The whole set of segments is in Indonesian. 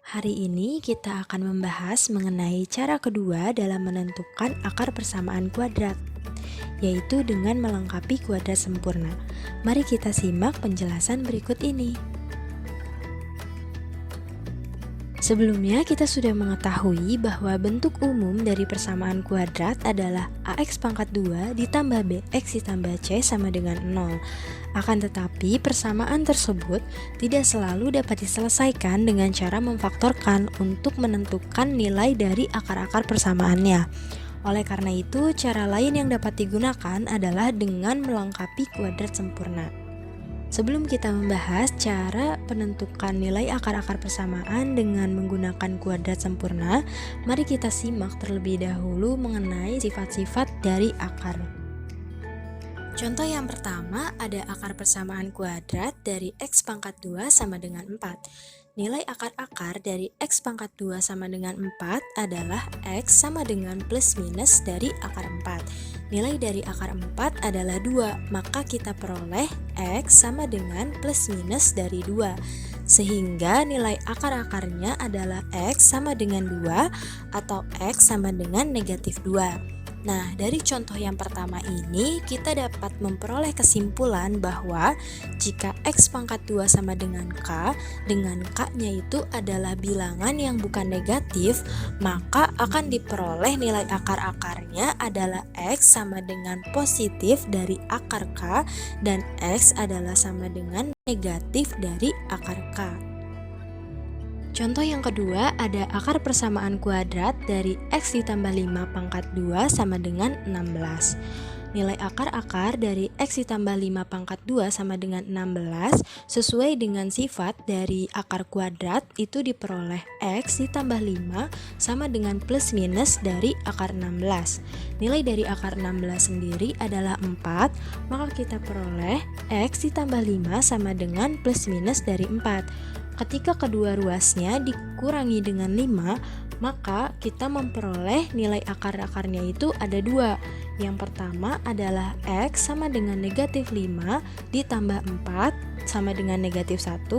Hari ini kita akan membahas mengenai cara kedua dalam menentukan akar persamaan kuadrat, yaitu dengan melengkapi kuadrat sempurna. Mari kita simak penjelasan berikut ini. Sebelumnya kita sudah mengetahui bahwa bentuk umum dari persamaan kuadrat adalah ax pangkat 2 ditambah bx ditambah c sama dengan 0. Akan tetapi persamaan tersebut tidak selalu dapat diselesaikan dengan cara memfaktorkan untuk menentukan nilai dari akar-akar persamaannya. Oleh karena itu, cara lain yang dapat digunakan adalah dengan melengkapi kuadrat sempurna. Sebelum kita membahas cara penentukan nilai akar-akar persamaan dengan menggunakan kuadrat sempurna, mari kita simak terlebih dahulu mengenai sifat-sifat dari akar. Contoh yang pertama, ada akar persamaan kuadrat dari x pangkat 2 sama dengan 4. Nilai akar-akar dari x pangkat 2 sama dengan 4 adalah x sama dengan plus minus dari akar 4. Nilai dari akar 4 adalah 2, maka kita peroleh x sama dengan plus minus dari 2. Sehingga nilai akar-akarnya adalah x sama dengan 2 atau x sama dengan negatif 2. Nah, dari contoh yang pertama ini, kita dapat memperoleh kesimpulan bahwa jika x pangkat 2 sama dengan k-nya itu adalah bilangan yang bukan negatif, maka akan diperoleh nilai akar-akarnya adalah x sama dengan positif dari akar k, dan x adalah sama dengan negatif dari akar k. Contoh yang kedua, ada akar persamaan kuadrat dari x ditambah 5 pangkat 2 sama dengan 16. Nilai akar-akar dari x ditambah 5 pangkat 2 sama dengan 16 sesuai dengan sifat dari akar kuadrat itu diperoleh x ditambah 5 sama dengan plus minus dari akar 16. Nilai dari akar 16 sendiri adalah 4, maka kita peroleh x ditambah 5 sama dengan plus minus dari 4. Ketika kedua ruasnya dikurangi dengan 5, maka kita memperoleh nilai akar-akarnya itu ada 2. Yang pertama adalah x sama dengan negatif 5 ditambah 4 sama dengan negatif 1,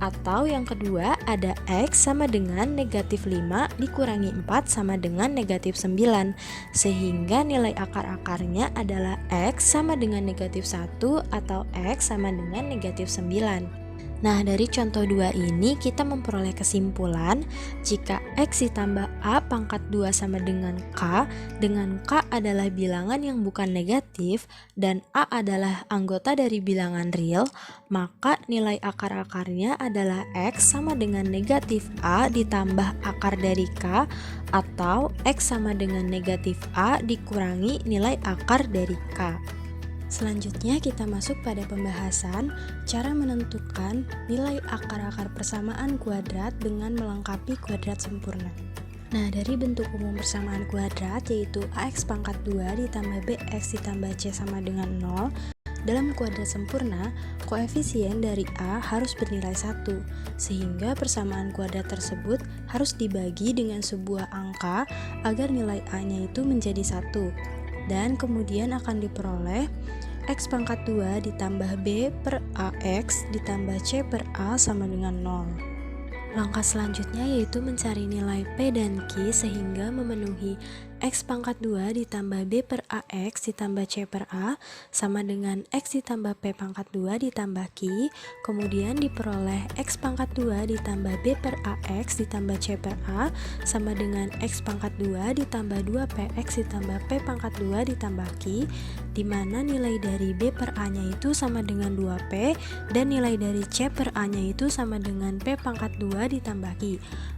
atau yang kedua ada x sama dengan negatif 5 dikurangi 4 sama dengan negatif 9, sehingga nilai akar-akarnya adalah x sama dengan negatif 1 atau x sama dengan negatif 9. Nah, dari contoh 2 ini kita memperoleh kesimpulan jika x ditambah a pangkat 2 sama dengan k adalah bilangan yang bukan negatif dan a adalah anggota dari bilangan real, maka nilai akar-akarnya adalah x sama dengan negatif a ditambah akar dari k, atau x sama dengan negatif a dikurangi nilai akar dari k. Selanjutnya kita masuk pada pembahasan cara menentukan nilai akar-akar persamaan kuadrat dengan melengkapi kuadrat sempurna. Nah, dari bentuk umum persamaan kuadrat yaitu ax pangkat 2 ditambah bx ditambah c sama dengan 0, dalam kuadrat sempurna, koefisien dari a harus bernilai 1, sehingga persamaan kuadrat tersebut harus dibagi dengan sebuah angka agar nilai a-nya itu menjadi 1. Dan kemudian akan diperoleh x pangkat 2 ditambah b per ax ditambah c per a sama dengan 0. Langkah selanjutnya yaitu mencari nilai p dan q sehingga memenuhi x pangkat 2 ditambah b per ax ditambah c per a sama dengan x ditambah p pangkat 2 ditambah q, kemudian diperoleh x pangkat 2 ditambah b per ax ditambah c per a sama dengan x pangkat 2 ditambah 2px ditambah p pangkat 2 ditambah q, di mana nilai dari b per a nya itu sama dengan 2p dan nilai dari c per a nya itu sama dengan p pangkat 2 ditambah q.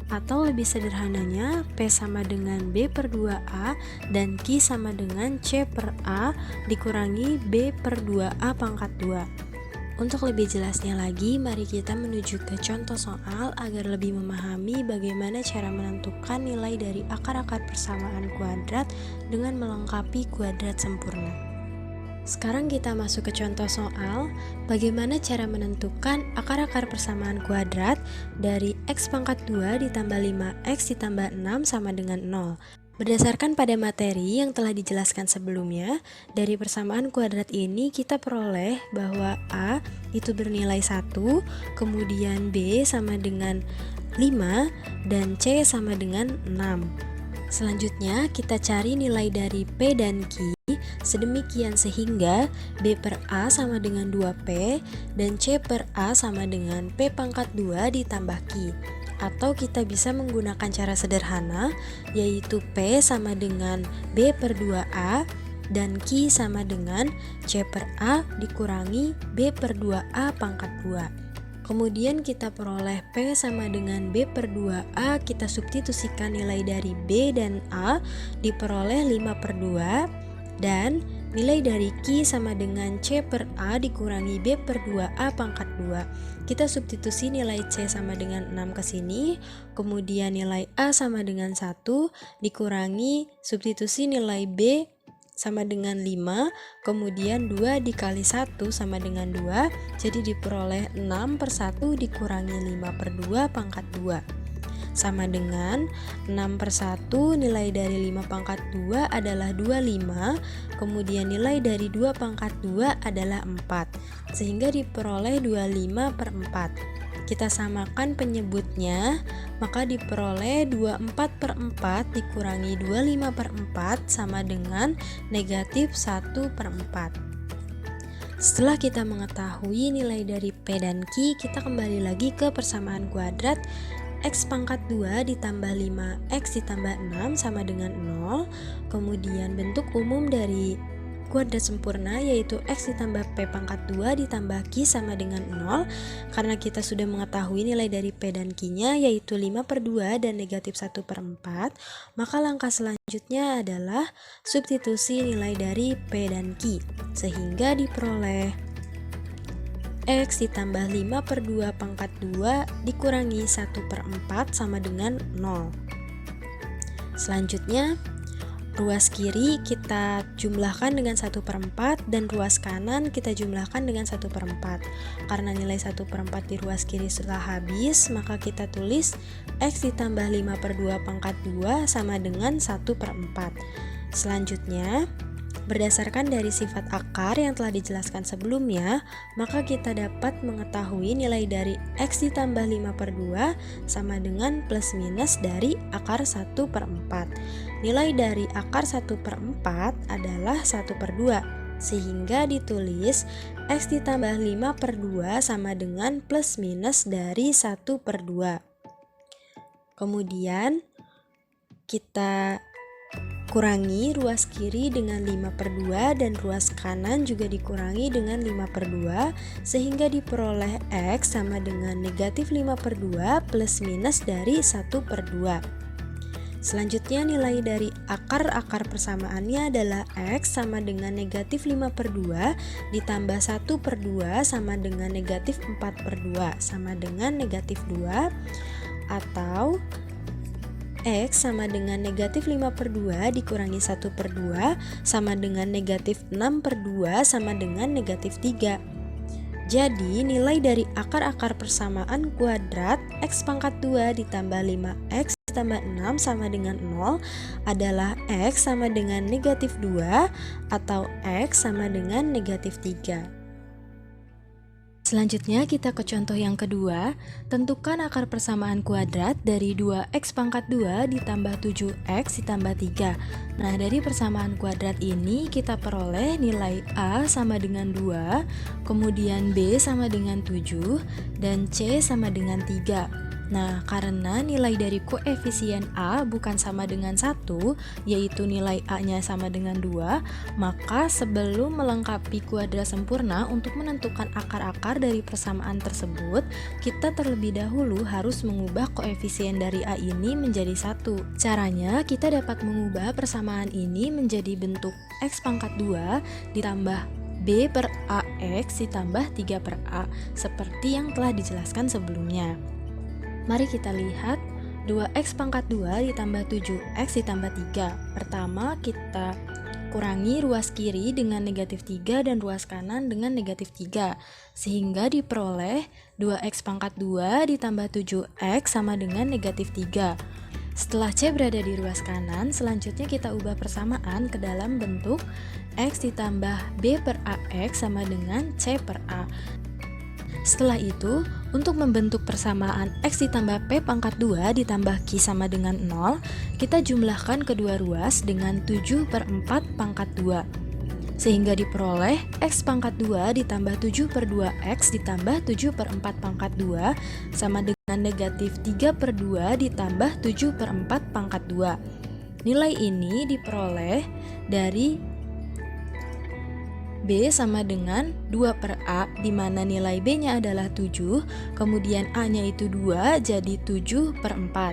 Atau lebih sederhananya, P sama dengan B per 2A dan Q sama dengan C per A dikurangi B per 2A pangkat 2. Untuk lebih jelasnya lagi, mari kita menuju ke contoh soal agar lebih memahami bagaimana cara menentukan nilai dari akar-akar persamaan kuadrat dengan melengkapi kuadrat sempurna. Sekarang kita masuk ke contoh soal, bagaimana cara menentukan akar-akar persamaan kuadrat dari x pangkat 2 ditambah 5x ditambah 6 sama dengan 0. Berdasarkan pada materi yang telah dijelaskan sebelumnya, dari persamaan kuadrat ini kita peroleh bahwa A itu bernilai 1, kemudian B sama dengan 5 dan C sama dengan 6. Selanjutnya kita cari nilai dari P dan Q sedemikian sehingga B per A sama dengan 2P dan C per A sama dengan P pangkat 2 ditambah Q. Atau kita bisa menggunakan cara sederhana, yaitu P sama dengan B per 2A dan Q sama dengan C per A dikurangi B per 2A pangkat 2. Kemudian kita peroleh P sama dengan B per 2A, kita substitusikan nilai dari B dan A diperoleh 5 per 2 dan nilai dari Q sama dengan C per A dikurangi B per 2A pangkat 2. Kita substitusi nilai C sama dengan 6 ke sini, kemudian nilai A sama dengan 1 dikurangi substitusi nilai B sama dengan 5, kemudian 2 dikali 1 sama dengan 2, jadi diperoleh 6 per 1 dikurangi 5 per 2 pangkat 2. Sama dengan 6 per 1, nilai dari 5 pangkat 2 adalah 25, kemudian nilai dari 2 pangkat 2 adalah 4, sehingga diperoleh 25 per 4. Kita samakan penyebutnya, maka diperoleh 24 per 4 dikurangi 25 per 4 sama dengan negatif 1 per 4. Setelah kita mengetahui nilai dari P dan Q, kita kembali lagi ke persamaan kuadrat. X pangkat 2 ditambah 5X ditambah 6 sama dengan 0. Kemudian bentuk umum dari kuadrat sempurna yaitu X ditambah P pangkat 2 ditambah Q sama dengan 0. Karena kita sudah mengetahui nilai dari P dan Q nya yaitu 5 per 2 dan negatif 1 per 4, maka langkah selanjutnya adalah substitusi nilai dari P dan Q, sehingga diperoleh X ditambah 5 per 2 pangkat 2 dikurangi 1 per 4 sama dengan 0. Selanjutnya, ruas kiri kita jumlahkan dengan 1 per 4 dan ruas kanan kita jumlahkan dengan 1 per 4. Karena nilai 1 per 4 di ruas kiri sudah habis, maka kita tulis X ditambah 5 per 2 pangkat 2 sama dengan 1 per 4. Selanjutnya, berdasarkan dari sifat akar yang telah dijelaskan sebelumnya, maka kita dapat mengetahui nilai dari X ditambah 5 per 2 sama dengan plus minus dari akar 1 per 4. Nilai dari akar 1 per 4 adalah 1 per 2, sehingga ditulis X ditambah 5 per 2 sama dengan plus minus dari 1 per 2. Kemudian kita kurangi ruas kiri dengan 5 per 2 dan ruas kanan juga dikurangi dengan 5 per 2, sehingga diperoleh X sama dengan negatif 5 per 2 plus minus dari 1 per 2. Selanjutnya nilai dari akar persamaannya adalah X sama dengan negatif 5 per 2 ditambah 1 per 2 sama dengan negatif 4 per 2 sama dengan negatif 2, atau X sama dengan negatif 5 per 2 dikurangi 1 per 2 sama dengan negatif 6 per 2 sama dengan negatif 3. Jadi nilai dari akar persamaan kuadrat X pangkat 2 ditambah 5X ditambah 6 sama dengan 0 adalah X sama dengan negatif 2 atau X sama dengan negatif 3. Selanjutnya kita ke contoh yang kedua. Tentukan akar persamaan kuadrat dari 2x pangkat 2 ditambah 7x ditambah 3. Nah, dari persamaan kuadrat ini kita peroleh nilai A sama dengan 2, kemudian B sama dengan 7, dan C sama dengan 3. Nah, karena nilai dari koefisien A bukan sama dengan 1, yaitu nilai A-nya sama dengan 2, maka sebelum melengkapi kuadrat sempurna untuk menentukan akar-akar dari persamaan tersebut, kita terlebih dahulu harus mengubah koefisien dari A ini menjadi 1. Caranya, kita dapat mengubah persamaan ini menjadi bentuk X pangkat 2 ditambah B per AX ditambah 3 per A, seperti yang telah dijelaskan sebelumnya. Mari kita lihat 2x pangkat 2 ditambah 7x ditambah 3. Pertama kita kurangi ruas kiri dengan negatif 3 dan ruas kanan dengan negatif 3, sehingga diperoleh 2x pangkat 2 ditambah 7x sama dengan negatif 3. Setelah C berada di ruas kanan, selanjutnya kita ubah persamaan ke dalam bentuk X ditambah B per AX sama dengan C per A. Setelah itu, untuk membentuk persamaan X ditambah P pangkat 2 ditambah Q sama dengan 0, kita jumlahkan kedua ruas dengan 7/4 pangkat 2. Sehingga diperoleh X pangkat 2 ditambah 7/2X ditambah 7/4 pangkat 2 sama dengan negatif 3/2 ditambah 7/4 pangkat 2. Nilai ini diperoleh dari B sama dengan 2/A, di mana nilai B-nya adalah 7, kemudian A-nya itu 2, jadi 7/4.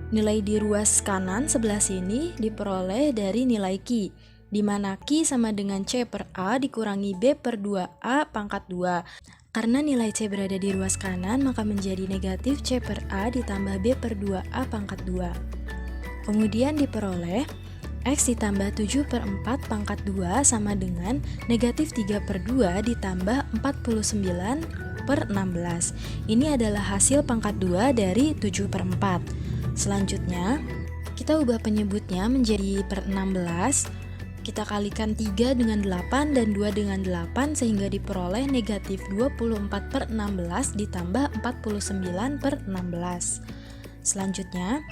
Nilai di ruas kanan sebelah sini diperoleh dari nilai Q, di mana Q sama dengan C/A dikurangi B/2A pangkat 2. Karena nilai C berada di ruas kanan, maka menjadi negatif C/A ditambah B/2A pangkat 2. Kemudian diperoleh X ditambah 7/4 pangkat 2 sama dengan negatif 3/2 ditambah 49/16. Ini adalah hasil pangkat 2 dari 7/4. Selanjutnya, kita ubah penyebutnya menjadi per 16. Kita kalikan 3 dengan 8 dan 2 dengan 8 sehingga diperoleh negatif 24/16 ditambah 49/16. Selanjutnya,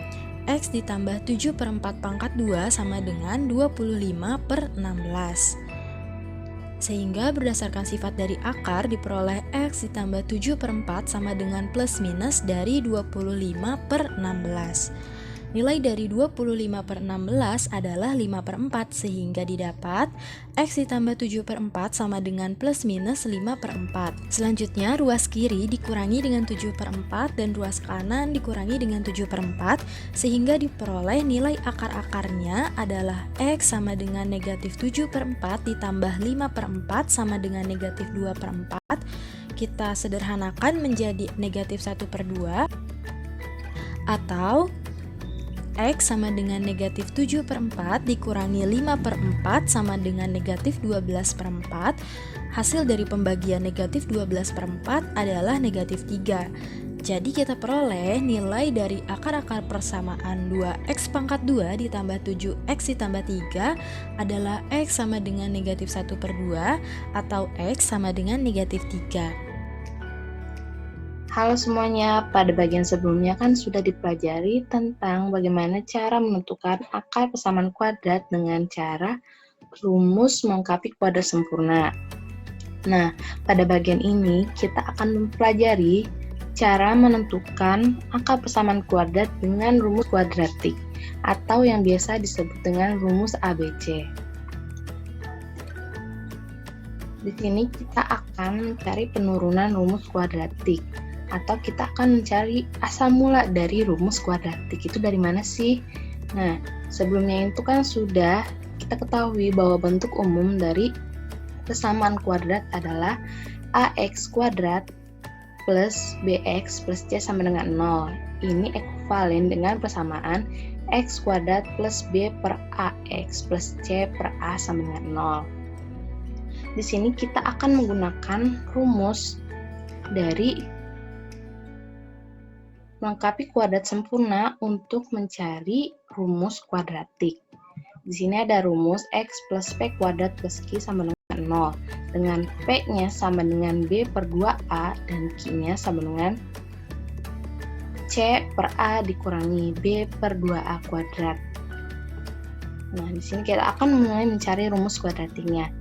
X ditambah 7/4 pangkat 2 sama dengan 25/16. Sehingga berdasarkan sifat dari akar diperoleh X ditambah 7/4 sama dengan plus minus dari 25/16. Nilai dari 25/16 adalah 5/4 sehingga didapat X ditambah 7/4 sama dengan plus minus 5/4. Selanjutnya ruas kiri dikurangi dengan 7/4 dan ruas kanan dikurangi dengan 7/4 sehingga diperoleh nilai akar-akarnya adalah X sama dengan negatif 7/4 ditambah 5/4 sama dengan negatif 2/4. Kita sederhanakan menjadi negatif 1/2 atau X sama dengan negatif 7/4 dikurangi 5/4 sama dengan negatif 12/4. Hasil dari pembagian negatif 12/4 adalah negatif 3. Jadi kita peroleh nilai dari akar-akar persamaan 2X pangkat 2 ditambah 7X ditambah 3 adalah X sama dengan negatif 1/2 atau X sama dengan negatif 3. Halo semuanya, pada bagian sebelumnya kan sudah dipelajari tentang bagaimana cara menentukan akar persamaan kuadrat dengan cara rumus melengkapi kuadrat sempurna. Nah, pada bagian ini kita akan mempelajari cara menentukan akar persamaan kuadrat dengan rumus kuadratik atau yang biasa disebut dengan rumus ABC. Di sini kita akan mencari penurunan rumus kuadratik, atau kita akan mencari asal mula dari rumus kuadratik. Itu dari mana sih? Nah, sebelumnya itu kan sudah kita ketahui bahwa bentuk umum dari persamaan kuadrat adalah AX kuadrat plus BX plus C sama dengan 0. Ini ekuivalen dengan persamaan X kuadrat plus B per AX plus C per A sama dengan 0. Di sini kita akan menggunakan rumus dari melengkapi kuadrat sempurna untuk mencari rumus kuadratik. Di sini ada rumus X plus P kuadrat plus Q sama dengan 0, dengan P-nya sama dengan B per 2A dan Q-nya sama dengan C per A dikurangi B per 2A kuadrat. Nah, di sini kita akan mulai mencari rumus kuadratiknya.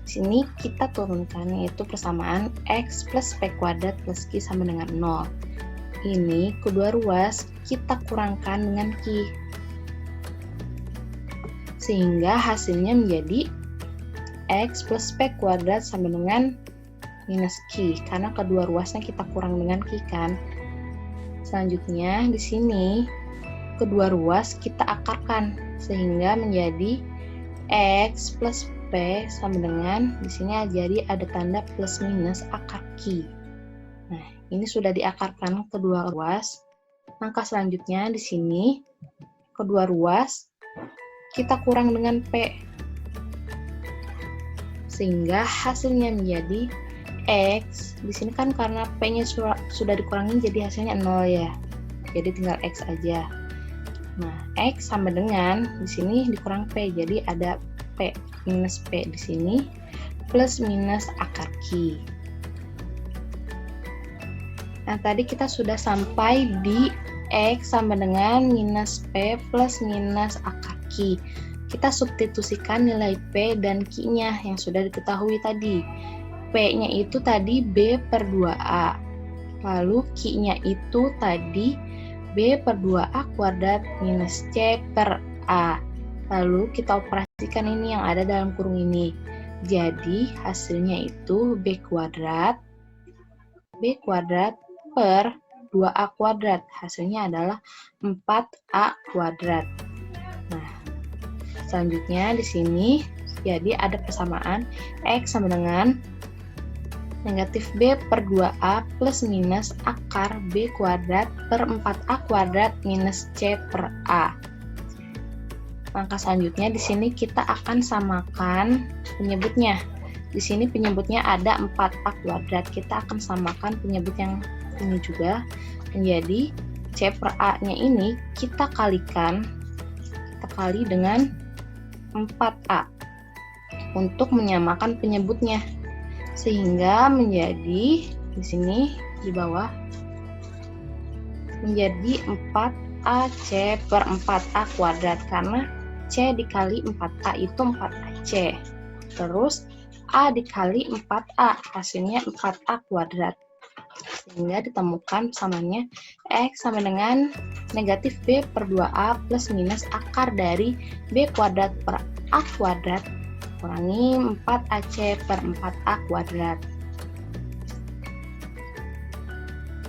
Di sini kita turunkan yaitu persamaan X plus P kuadrat plus Q sama dengan 0. Ini kedua ruas kita kurangkan dengan Q, sehingga hasilnya menjadi X plus P kuadrat sama dengan minus Q, karena kedua ruasnya kita kurang dengan Q kan. Selanjutnya di sini kedua ruas kita akarkan sehingga menjadi X plus P sama dengan, di sini jadi ada tanda plus minus akar Q. Nah, ini sudah diakarkan kedua ruas. Langkah selanjutnya di sini kedua ruas kita kurang dengan P, sehingga hasilnya menjadi X. Di sini kan karena P-nya sudah dikurangi jadi hasilnya 0 ya. Jadi tinggal X aja. Nah, X sama dengan di sini dikurang P, jadi ada P minus P di sini plus minus akar Q. Nah, tadi kita sudah sampai di X sama dengan minus P plus minus akar Q. Kita substitusikan nilai P dan Q-nya yang sudah diketahui tadi. P-nya itu tadi B per 2A. Lalu Q-nya itu tadi B per 2A kuadrat minus C per A. Lalu kita operasikan ini yang ada dalam kurung ini. Jadi hasilnya itu B kuadrat per 2A kuadrat. Hasilnya adalah 4A kuadrat. Nah, selanjutnya di sini jadi ada persamaan X sama dengan negatif B per 2A plus minus akar B kuadrat per 4A kuadrat minus C per A. Langkah selanjutnya di sini kita akan samakan penyebutnya. Di sini penyebutnya ada 4A kuadrat. Kita akan samakan penyebut yang ini juga menjadi C per A-nya ini kita kali dengan 4A untuk menyamakan penyebutnya. Sehingga menjadi di sini di bawah menjadi 4AC per 4A kuadrat karena C dikali 4A itu 4AC. Terus A dikali 4A hasilnya 4A kuadrat. Sehingga ditemukan persamaannya X sama dengan negatif B per 2A plus minus akar dari B kuadrat per A kuadrat kurangi 4AC per 4A kuadrat.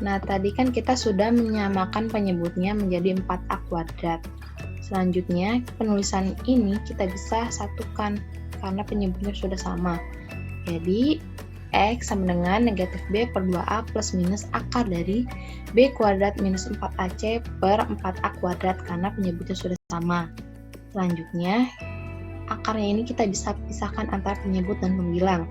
Nah, tadi kan kita sudah menyamakan penyebutnya menjadi 4A kuadrat. Selanjutnya, penulisan ini kita bisa satukan karena penyebutnya sudah sama. Jadi, X sama dengan negatif B per 2A plus minus akar dari B kuadrat minus 4AC per 4A kuadrat karena penyebutnya sudah sama. Selanjutnya, akarnya ini kita bisa pisahkan antara penyebut dan pembilang.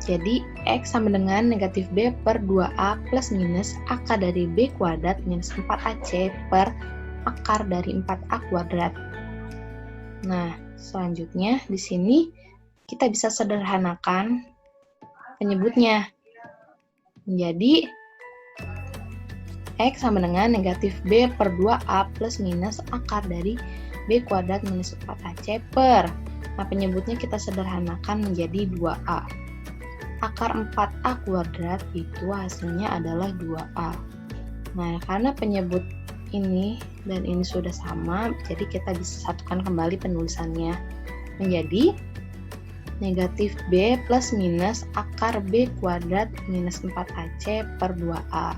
Jadi, X sama dengan negatif B per 2A plus minus akar dari B kuadrat minus 4AC per akar dari 4A kuadrat. Nah, selanjutnya di sini kita bisa sederhanakan penyebutnya. Jadi, X sama dengan negatif B per 2A plus minus akar dari B kuadrat minus 4AC per. Nah, penyebutnya kita sederhanakan menjadi 2A. Akar 4A kuadrat itu hasilnya adalah 2A. Nah, karena penyebut ini dan ini sudah sama, jadi kita bisa satukan kembali penulisannya menjadi negatif B plus minus akar B kuadrat minus 4AC per 2A.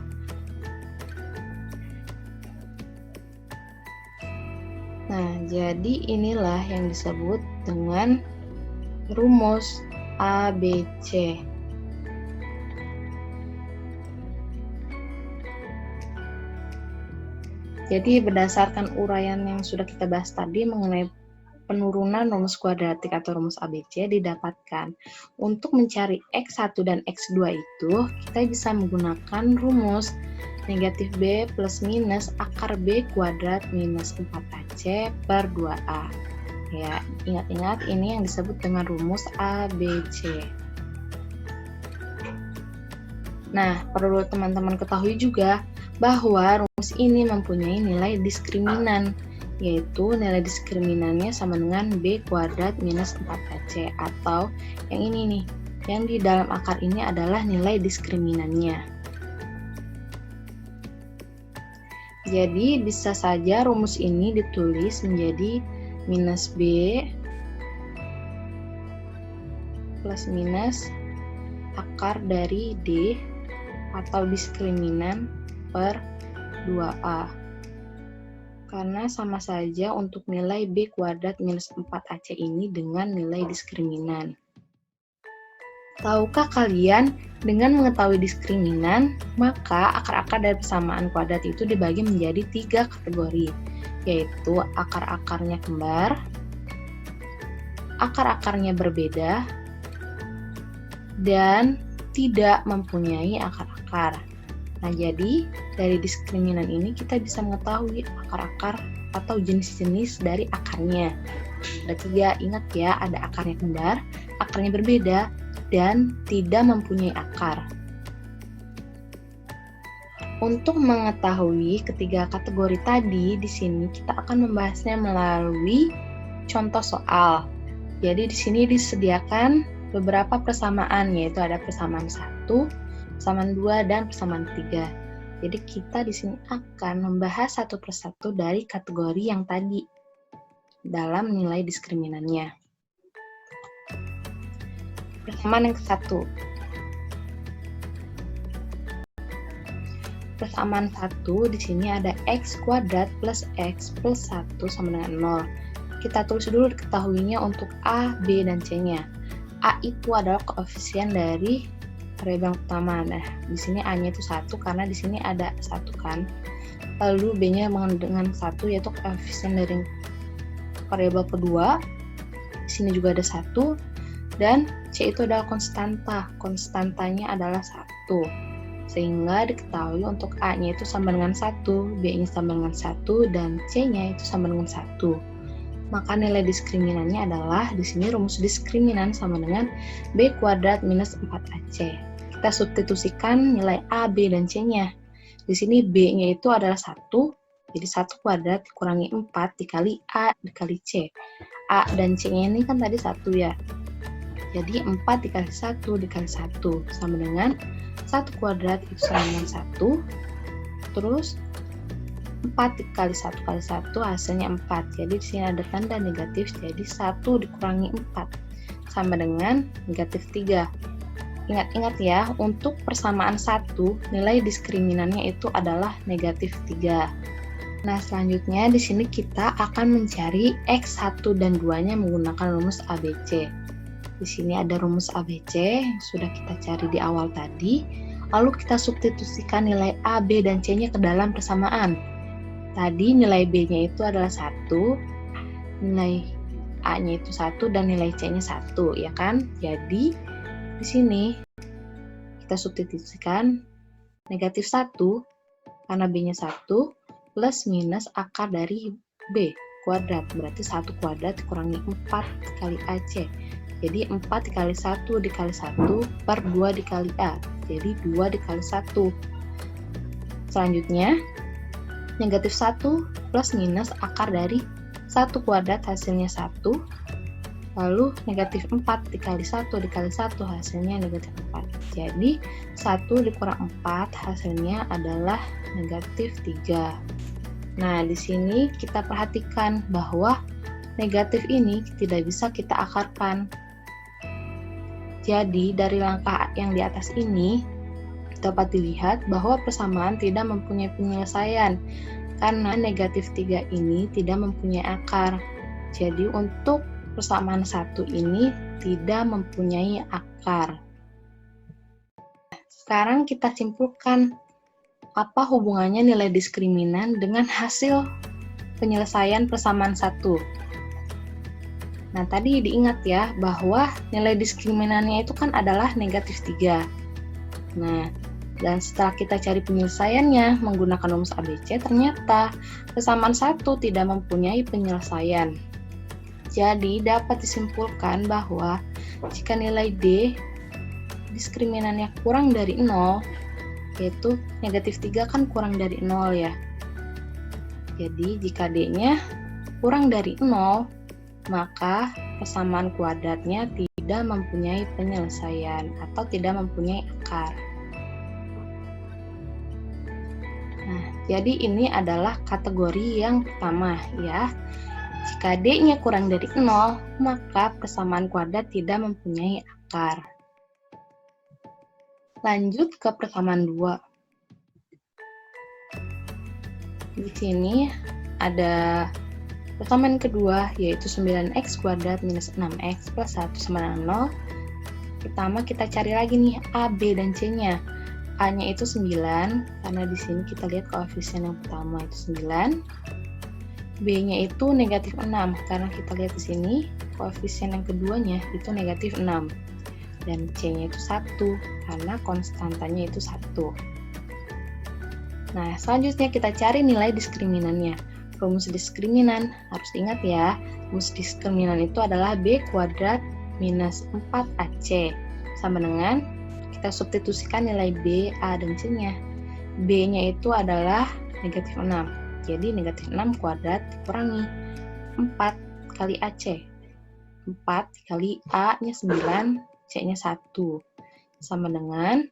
Nah, jadi inilah yang disebut dengan rumus ABC. Jadi berdasarkan uraian yang sudah kita bahas tadi mengenai penurunan rumus kuadratik atau rumus ABC didapatkan. Untuk mencari X1 dan X2 itu, kita bisa menggunakan rumus negatif B plus minus akar B kuadrat minus 4AC per 2A. Ya, ingat-ingat ini yang disebut dengan rumus ABC. Nah, perlu teman-teman ketahui juga bahwa rumus ini mempunyai nilai diskriminan, yaitu nilai diskriminannya sama dengan B kuadrat minus 4AC, atau yang ini nih, yang di dalam akar ini adalah nilai diskriminannya. Jadi bisa saja rumus ini ditulis menjadi minus B plus minus akar dari D atau diskriminan per 2A. Karena sama saja untuk nilai B kuadrat minus 4AC ini dengan nilai diskriminan. Tahukah kalian, dengan mengetahui diskriminan, maka akar-akar dari persamaan kuadrat itu dibagi menjadi 3 kategori, yaitu akar-akarnya kembar, akar-akarnya berbeda, dan tidak mempunyai akar-akar. Nah, jadi dari diskriminan ini kita bisa mengetahui akar-akar atau jenis-jenis dari akarnya. Ada 3, ingat ya, ada akarnya kembar, akarnya berbeda, dan tidak mempunyai akar. Untuk mengetahui ketiga kategori tadi, di sini kita akan membahasnya melalui contoh soal. Jadi di sini disediakan beberapa persamaan, yaitu ada persamaan 1, persamaan 2, dan persamaan 3. Jadi kita di sini akan membahas satu persatu dari kategori yang tadi dalam nilai diskriminannya. Persamaan yang ke-1. Persamaan 1 di sini ada x kuadrat plus x plus 1 sama dengan 0. Kita tulis dulu diketahuinya untuk A, B, dan C-nya. A itu adalah koefisien dari variabel yang pertama. Nah, di sini A-nya itu 1 karena di sini ada 1 kan. Lalu B-nya dengan 1 yaitu koefisien dari variabel kedua. Di sini juga ada 1 dan C itu adalah konstanta. Konstantanya adalah 1. Sehingga diketahui untuk A-nya itu sama dengan 1, B-nya sama dengan 1, dan C-nya itu sama dengan 1. Maka nilai diskriminannya adalah, di sini rumus diskriminan sama dengan B kuadrat minus 4AC. Kita substitusikan nilai A, B, dan C-nya. Di sini B-nya itu adalah 1, jadi 1 kuadrat dikurangi 4 dikali A dikali C. A dan C-nya ini kan tadi 1 ya. Jadi 4 dikali 1 dikali 1 sama dengan 1 kuadrat itu sama dengan 1. Terus 4 dikali 1 kali 1 hasilnya 4. Jadi di sini ada tanda negatif, jadi 1 dikurangi 4 sama dengan negatif 3. Ingat-ingat ya, untuk persamaan 1 nilai diskriminannya itu adalah negatif 3. Nah, selanjutnya di sini kita akan mencari x1 dan 2-nya menggunakan rumus ABC. Di sini ada rumus ABC yang sudah kita cari di awal tadi. Lalu kita substitusikan nilai A, B, dan C-nya ke dalam persamaan. Tadi nilai B-nya itu adalah 1, nilai A-nya itu 1, dan nilai C-nya 1, ya kan? Jadi, di sini kita substitusikan negatif 1, karena B-nya 1, plus minus akar dari B kuadrat. Berarti 1 kuadrat dikurangi 4 kali AC. Jadi 4 dikali 1 dikali 1 per 2 dikali A. Jadi 2 dikali 1. Selanjutnya, negatif 1 plus minus akar dari 1 kuadrat hasilnya 1. Lalu negatif 4 dikali 1 dikali 1 hasilnya negatif 4. Jadi 1 dikurang 4 hasilnya adalah negatif 3. Nah, di sini kita perhatikan bahwa negatif ini tidak bisa kita akarkan. Jadi, dari langkah yang di atas ini, dapat dilihat bahwa persamaan tidak mempunyai penyelesaian, karena negatif 3 ini tidak mempunyai akar. Jadi, untuk persamaan 1 ini tidak mempunyai akar. Sekarang kita simpulkan apa hubungannya nilai diskriminan dengan hasil penyelesaian persamaan 1. Nah, tadi diingat ya bahwa nilai diskriminannya itu kan adalah negatif 3. Nah, dan setelah kita cari penyelesaiannya menggunakan rumus ABC, ternyata persamaan 1 tidak mempunyai penyelesaian. Jadi, dapat disimpulkan bahwa jika nilai D diskriminannya kurang dari 0, yaitu negatif 3 kan kurang dari 0 ya. Jadi, jika D-nya kurang dari 0, maka persamaan kuadratnya tidak mempunyai penyelesaian atau tidak mempunyai akar. Nah, jadi ini adalah kategori yang pertama ya. Jika D-nya kurang dari 0, maka persamaan kuadrat tidak mempunyai akar. Lanjut ke persamaan 2. Di sini ada persamaan kedua, yaitu 9x kuadrat minus 6x plus 1 sama dengan 0. Pertama kita cari lagi nih A, B, dan C-nya. A-nya itu 9, karena di sini kita lihat koefisien yang pertama itu 9. B-nya itu negatif 6, karena kita lihat di sini koefisien yang keduanya itu negatif 6. Dan C-nya itu 1, karena konstantanya itu 1. Nah, selanjutnya kita cari nilai diskriminannya. Rumus diskriminan, harus diingat ya, rumus diskriminan itu adalah B kuadrat minus 4AC. Sama dengan, kita substitusikan nilai B, A, dan C-nya. B-nya itu adalah negatif 6. Jadi negatif 6 kuadrat dikurangi 4 kali AC. 4 kali A-nya 9, C-nya 1. Sama dengan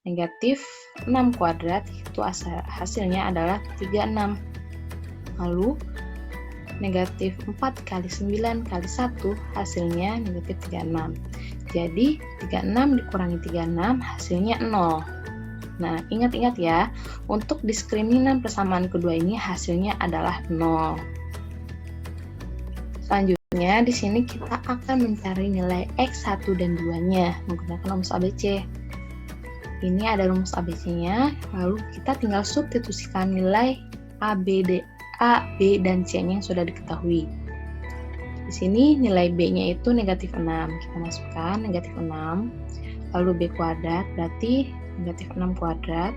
negatif 6 kuadrat, itu hasilnya adalah 36. Lalu negatif 4 kali 9 kali 1 hasilnya negatif 36. Jadi 36 dikurangi 36 hasilnya 0. Nah, ingat-ingat ya, untuk diskriminan persamaan kedua ini hasilnya adalah 0. Selanjutnya, di sini kita akan mencari nilai X1 dan 2-nya menggunakan rumus ABC. Ini ada rumus ABC-nya, lalu kita tinggal substitusikan nilai A, B, dan C-nya yang sudah diketahui. Di sini nilai B-nya itu negatif 6. Kita masukkan negatif 6, lalu B kuadrat berarti negatif 6 kuadrat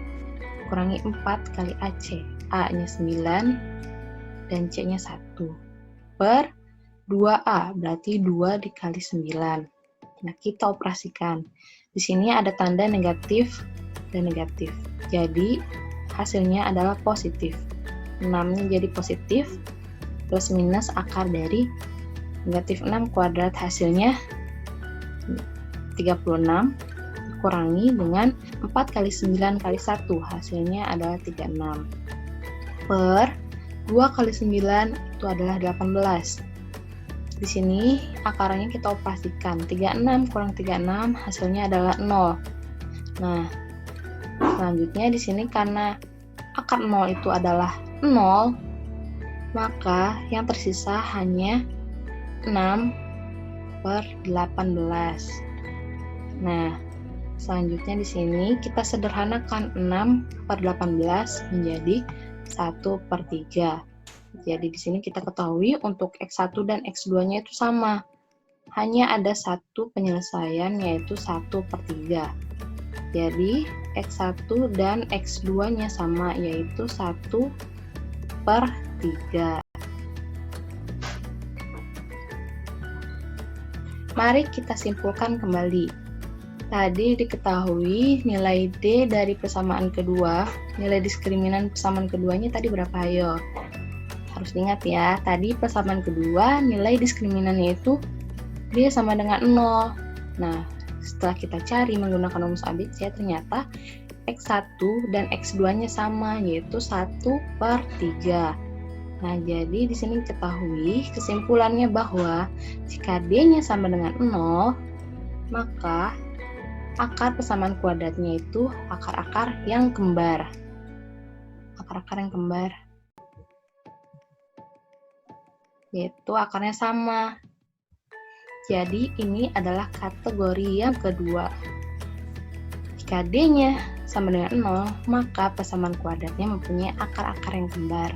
kurangi 4 kali AC. A-nya 9 dan C-nya 1 per 2A, berarti 2 dikali 9. Nah, kita operasikan. Di sini ada tanda negatif dan negatif. Jadi, hasilnya adalah positif. 6-nya jadi positif, plus minus akar dari negatif 6 kuadrat hasilnya 36, kurangi dengan 4 kali 9 kali 1, hasilnya adalah 36. Per 2 kali 9 itu adalah 18. Di sini akarnya kita operasikan. 36 kurang 36 hasilnya adalah 0. Nah, selanjutnya di sini karena akar 0 itu adalah 0, maka yang tersisa hanya 6 per 18. Nah, selanjutnya di sini kita sederhanakan 6 per 18 menjadi 1 per 3. Jadi di sini kita ketahui untuk X1 dan X2-nya itu sama. Hanya ada satu penyelesaian yaitu 1 per 3. Jadi X1 dan X2-nya sama yaitu 1 per 3. Mari kita simpulkan kembali. Tadi diketahui nilai D dari persamaan kedua, nilai diskriminan persamaan keduanya tadi berapa? Ayo. Harus ingat ya, tadi persamaan kedua nilai diskriminannya itu D sama dengan 0. Nah, setelah kita cari menggunakan rumus ABC, ternyata X1 dan X2-nya sama, yaitu 1 per 3. Nah, jadi di sini ketahui kesimpulannya bahwa jika D-nya sama dengan 0, maka akar persamaan kuadratnya itu akar-akar yang kembar. Akar-akar yang kembar, yaitu akarnya sama. Jadi ini adalah kategori yang kedua. Jika D-nya sama dengan 0, maka persamaan kuadratnya mempunyai akar-akar yang kembar.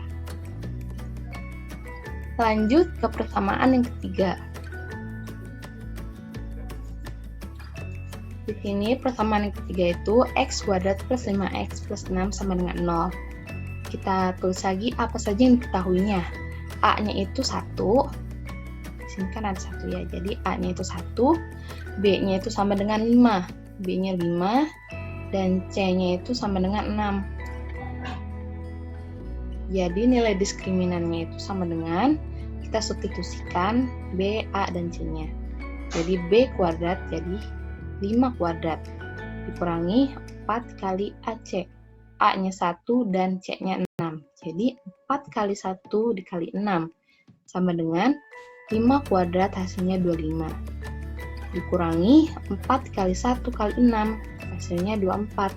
Lanjut ke persamaan yang ketiga. Di sini persamaan yang ketiga itu X kuadrat plus 5X plus 6 sama dengan 0. Kita tulis lagi apa saja yang diketahuinya. A-nya itu 1. Di sini kan ada 1 ya. Jadi A-nya itu 1, B-nya itu sama dengan 5. B-nya 5 dan C-nya itu sama dengan 6. Jadi nilai diskriminannya itu sama dengan, kita substitusikan B, A, dan C-nya. Jadi B kuadrat jadi 5 kuadrat dikurangi 4 kali AC. A-nya 1 dan C-nya 6. Jadi 4 kali 1 dikali 6 sama dengan 5 kuadrat hasilnya 25. Dikurangi 4 kali 1 kali 6 hasilnya 24.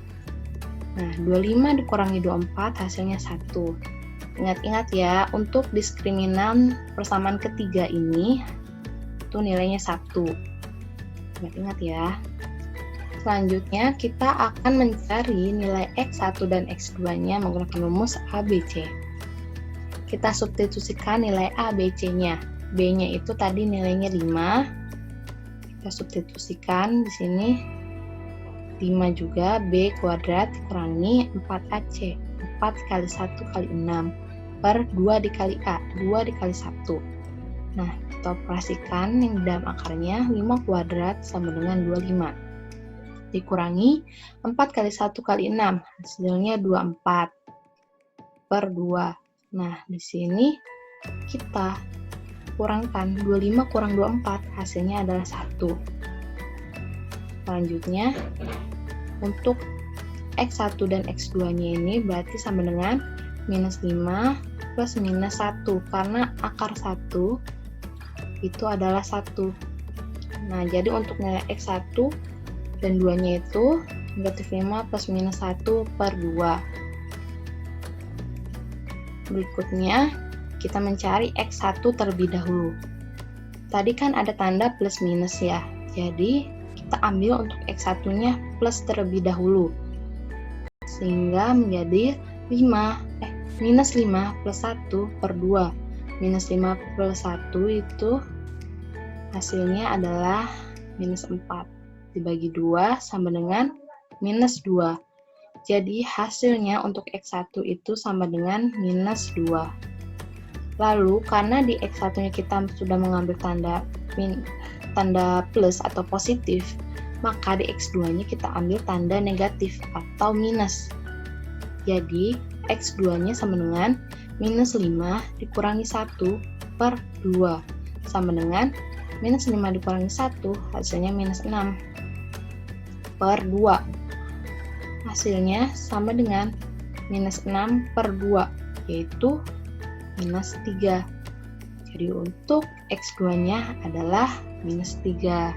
Nah, 25 dikurangi 24 hasilnya 1. Ingat-ingat ya, untuk diskriminan persamaan ketiga ini itu nilainya 1. Ingat-ingat ya. Selanjutnya kita akan mencari nilai X1 dan X2-nya menggunakan rumus ABC. Kita substitusikan nilai ABC-nya. B-nya itu tadi nilainya 5. Kita substitusikan di sini 5 juga, B kuadrat dikurangi 4AC. 4 kali 1 kali 6 per 2 dikali A, 2 dikali 1. Nah, kita operasikan yang dalam akarnya 5 kuadrat sama dengan 25. dikurangi 4 kali 1 kali 6, hasilnya 24 per 2. Nah, di sini kita kurangkan 25 kurang 24, hasilnya adalah 1. Selanjutnya, untuk X1 dan X2-nya ini berarti sama dengan minus 5 plus minus 1, karena akar 1 itu adalah 1. Nah, jadi untuk nilai X1 dan 2-nya itu negatif 5 plus minus 1 per 2. Berikutnya, kita mencari X1 terlebih dahulu. Tadi kan ada tanda plus minus ya, jadi kita ambil untuk X1-nya plus terlebih dahulu. Sehingga menjadi minus 5 plus 1 per 2. Minus 5 plus 1 itu hasilnya adalah minus 4. Dibagi 2 sama dengan minus 2. Jadi hasilnya untuk X1 itu sama dengan minus 2. Lalu karena di X1-nya kita sudah mengambil tanda plus atau positif, maka di X2-nya kita ambil tanda negatif atau minus. Jadi X2-nya sama dengan minus 5 dikurangi 1 per 2 sama dengan minus 5 dikurangi 1, hasilnya minus 6 per 2. Hasilnya sama dengan minus 6 per 2, yaitu minus 3. Jadi untuk X2-nya adalah minus 3.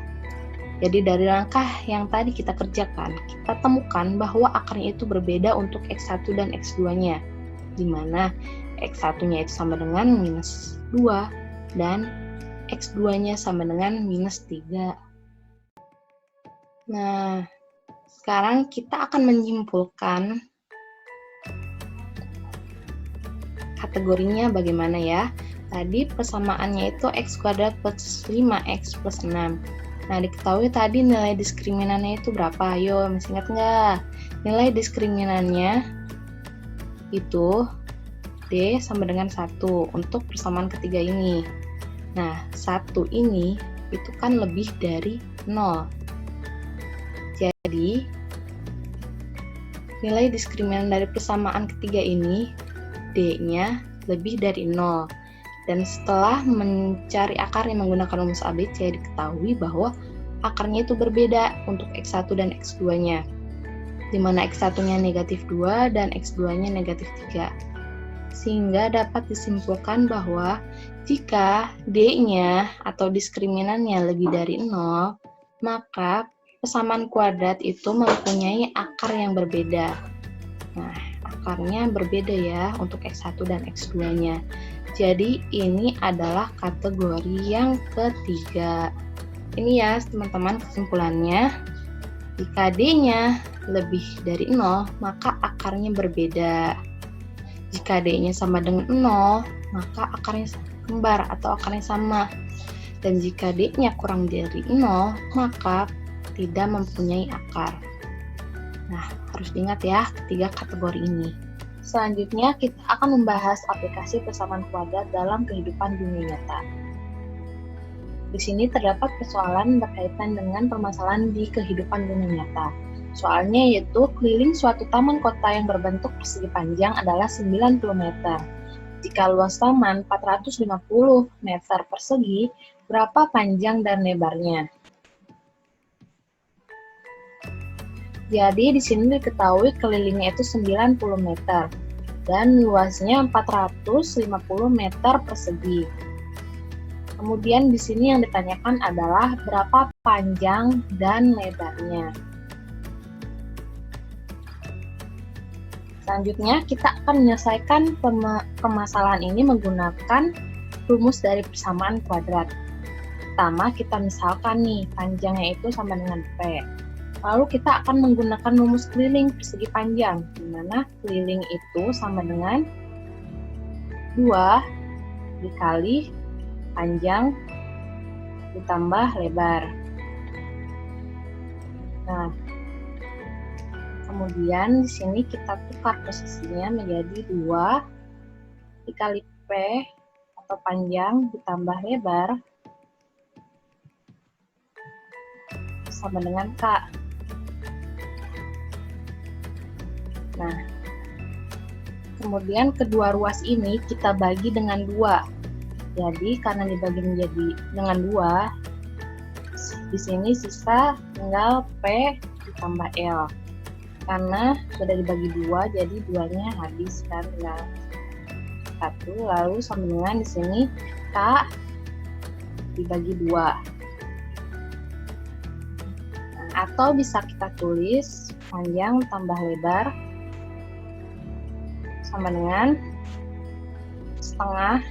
Jadi dari langkah yang tadi kita kerjakan, kita temukan bahwa akarnya itu berbeda untuk X1 dan X2-nya, di mana X1-nya itu sama dengan minus 2 dan X2-nya sama dengan minus 3. Nah, sekarang kita akan menyimpulkan kategorinya bagaimana ya. Tadi persamaannya itu X kuadrat plus 5X plus 6. Nah, diketahui tadi nilai diskriminannya itu berapa? Ayo, masih ingat nggak? Nilai diskriminannya itu D sama dengan 1 untuk persamaan ketiga ini. Nah, 1 ini itu kan lebih dari 0. Jadi, nilai diskriminan dari persamaan ketiga ini, D-nya lebih dari 0. Dan setelah mencari akarnya menggunakan rumus ABC, diketahui bahwa akarnya itu berbeda untuk X1 dan X2-nya, di mana X1-nya negatif 2 dan X2-nya negatif 3. Sehingga dapat disimpulkan bahwa jika D-nya atau diskriminannya lebih dari 0, maka persamaan kuadrat itu mempunyai akar yang berbeda. Nah, akarnya berbeda ya untuk X1 dan X2-nya. Jadi ini adalah kategori yang ketiga. Ini ya teman-teman kesimpulannya. Jika D-nya lebih dari 0, maka akarnya berbeda. Jika D-nya sama dengan 0, maka akarnya kembar atau akarnya sama. Dan jika D-nya kurang dari 0, maka tidak mempunyai akar. Nah, harus diingat ya ketiga kategori ini. Selanjutnya, kita akan membahas aplikasi persamaan kuadrat dalam kehidupan dunia nyata. Di sini terdapat persoalan berkaitan dengan permasalahan di kehidupan dunia nyata. Soalnya yaitu keliling suatu taman kota yang berbentuk persegi panjang adalah 90 meter. Jika luas taman 450 meter persegi, berapa panjang dan lebarnya? Jadi di sini diketahui kelilingnya itu 90 meter dan luasnya 450 meter persegi. Kemudian di sini yang ditanyakan adalah berapa panjang dan lebarnya. Selanjutnya kita akan menyelesaikan permasalahan ini menggunakan rumus dari persamaan kuadrat. Pertama kita misalkan nih panjangnya itu sama dengan P. Lalu kita akan menggunakan rumus keliling persegi panjang, di mana keliling itu sama dengan 2 dikali panjang ditambah lebar. Nah, kemudian di sini kita tukar posisinya menjadi 2 dikali P atau panjang ditambah lebar sama dengan K. Nah, kemudian kedua ruas ini kita bagi dengan 2. Jadi karena dibagi menjadi dengan 2, di sini sisa tinggal P ditambah L. Karena sudah dibagi 2, jadi 2-nya habis kan, tinggal 1. Lalu sama dengan di sini K dibagi 2. Nah, atau bisa kita tulis panjang tambah lebar sama dengan setengah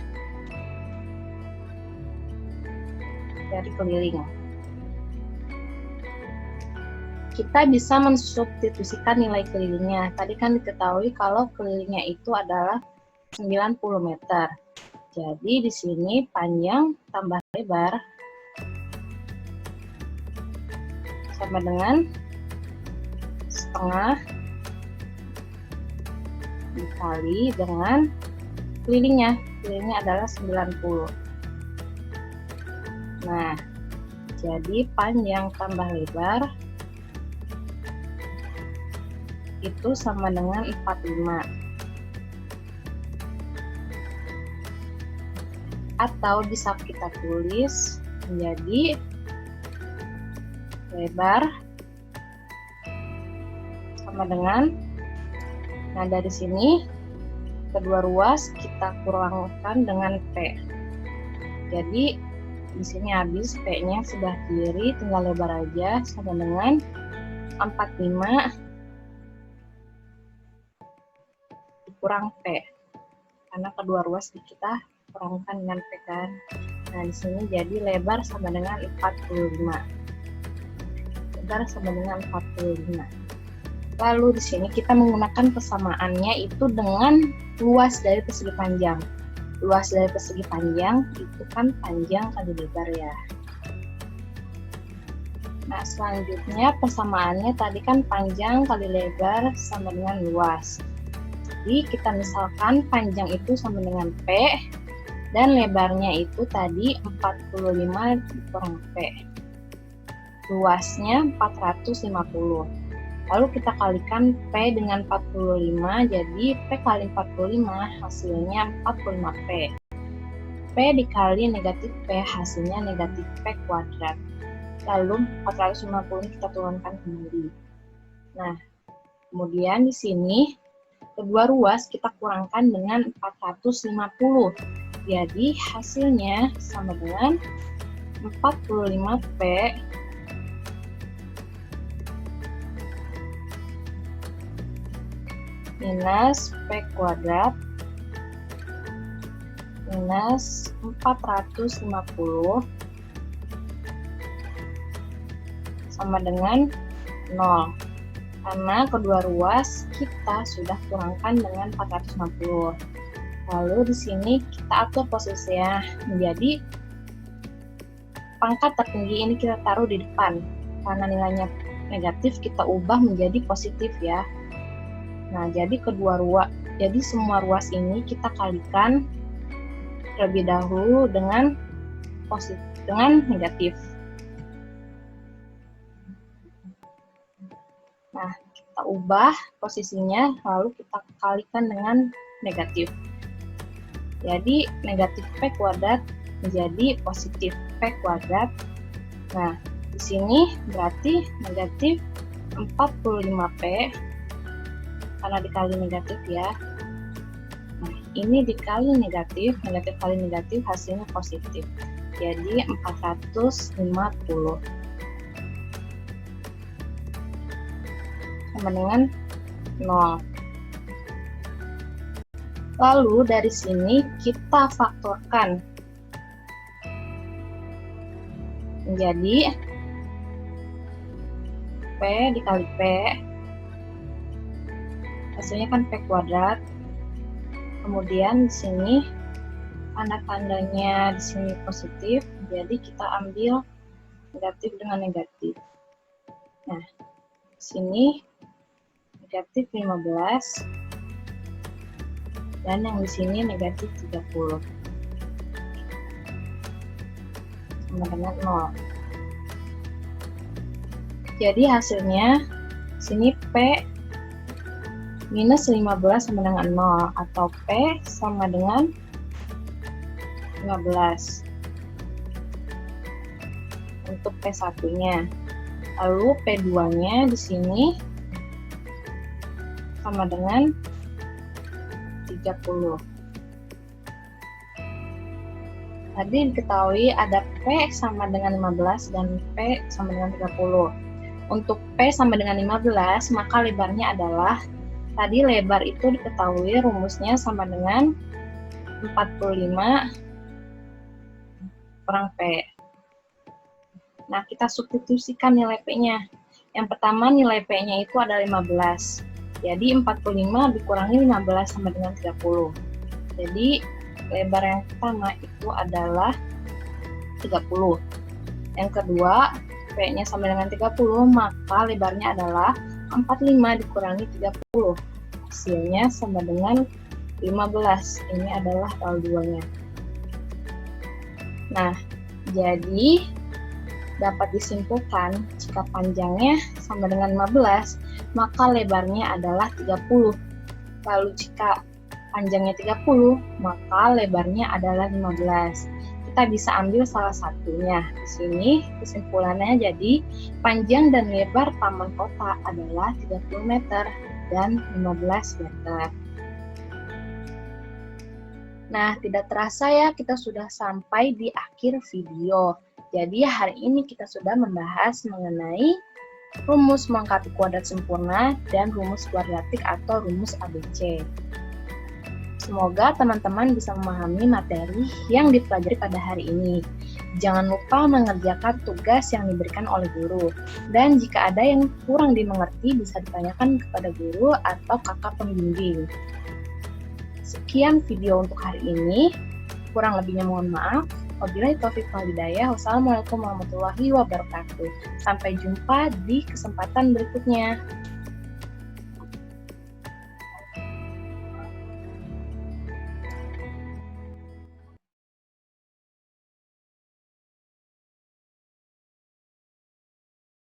dari keliling. Kita bisa mensubstitusikan nilai kelilingnya. Tadi kan diketahui kalau kelilingnya itu adalah 90 meter. Jadi di sini panjang tambah lebar sama dengan setengah dikali dengan kelilingnya. Kelilingnya adalah 90. Nah, jadi panjang tambah lebar itu sama dengan 45. Atau bisa kita tulis menjadi lebar sama dengan, nah dari sini kedua ruas kita kurangkan dengan P. Jadi di sini habis P-nya sebelah kiri, tinggal lebar aja sama dengan 45 dikurang P. Karena kedua ruas kita kurangkan dengan P kan. Nah, di sini jadi lebar sama dengan 45. Lebar sama dengan 45. Lalu di sini kita menggunakan persamaannya itu dengan luas dari persegi panjang. Luas dari persegi panjang itu kan panjang kali lebar ya. Nah, selanjutnya persamaannya tadi kan panjang kali lebar sama dengan luas. Jadi kita misalkan panjang itu sama dengan P dan lebarnya itu tadi 45 dikurang P. Luasnya 450. Lalu kita kalikan P dengan 45, jadi P kali 45 hasilnya 45P. P dikali negatif P hasilnya negatif P kuadrat. Lalu 450 kita turunkan kembali. Nah, kemudian di sini kedua ruas kita kurangkan dengan 450. Jadi hasilnya sama dengan 45P minus P kuadrat minus 450 sama dengan 0. Karena kedua ruas kita sudah kurangkan dengan 450. Lalu di sini kita atur posisinya menjadi pangkat tertinggi ini kita taruh di depan. Karena nilainya negatif kita ubah menjadi positif ya. Nah, jadi semua ruas ini kita kalikan terlebih dahulu dengan negatif. Nah, kita ubah posisinya lalu kita kalikan dengan negatif. Jadi negatif P kuadrat menjadi positif P kuadrat. Nah, di sini berarti negatif 45P karena dikali negatif ya. Nah, ini dikali negatif kali negatif hasilnya positif. Jadi 450 sama dengan 0. Lalu dari sini kita faktorkan menjadi P dikali P hasilnya kan P kuadrat. Kemudian di sini tanda-tandanya di sini positif, jadi kita ambil negatif dengan negatif. Nah, di sini negatif 15 dan yang di sini negatif 30 sama dengan 0. Jadi hasilnya sini P minus 15 sama dengan 0, atau P sama dengan 15 untuk P1-nya. Lalu P2-nya di sini sama dengan 30. Tadi diketahui ada P sama dengan 15 dan P sama dengan 30. Untuk P sama dengan 15, maka lebarnya adalah, tadi lebar itu diketahui rumusnya sama dengan 45 kurang P. Nah, kita substitusikan nilai P-nya. Yang pertama nilai P-nya itu adalah 15. Jadi 45 dikurangi 15 sama dengan 30. Jadi lebar yang pertama itu adalah 30. Yang kedua, P-nya sama dengan 30, maka lebarnya adalah 45 dikurangi 30. Hasilnya sama dengan 15. Ini adalah L2-nya. Nah, jadi dapat disimpulkan jika panjangnya sama dengan 15, maka lebarnya adalah 30. Lalu jika panjangnya 30, maka lebarnya adalah 15. Kita bisa ambil salah satunya. Di sini kesimpulannya jadi panjang dan lebar taman kota adalah 30 meter dan 15 meter. Nah, tidak terasa ya kita sudah sampai di akhir video. Jadi hari ini kita sudah membahas mengenai rumus melengkapi kuadrat sempurna dan rumus kuadratik atau rumus ABC. Semoga teman-teman bisa memahami materi yang dipelajari pada hari ini. Jangan lupa mengerjakan tugas yang diberikan oleh guru. Dan jika ada yang kurang dimengerti bisa ditanyakan kepada guru atau kakak pembimbing. Sekian video untuk hari ini. Kurang lebihnya mohon maaf. Wabillahi taufiq wal hidayah. Wassalamualaikum warahmatullahi wabarakatuh. Sampai jumpa di kesempatan berikutnya.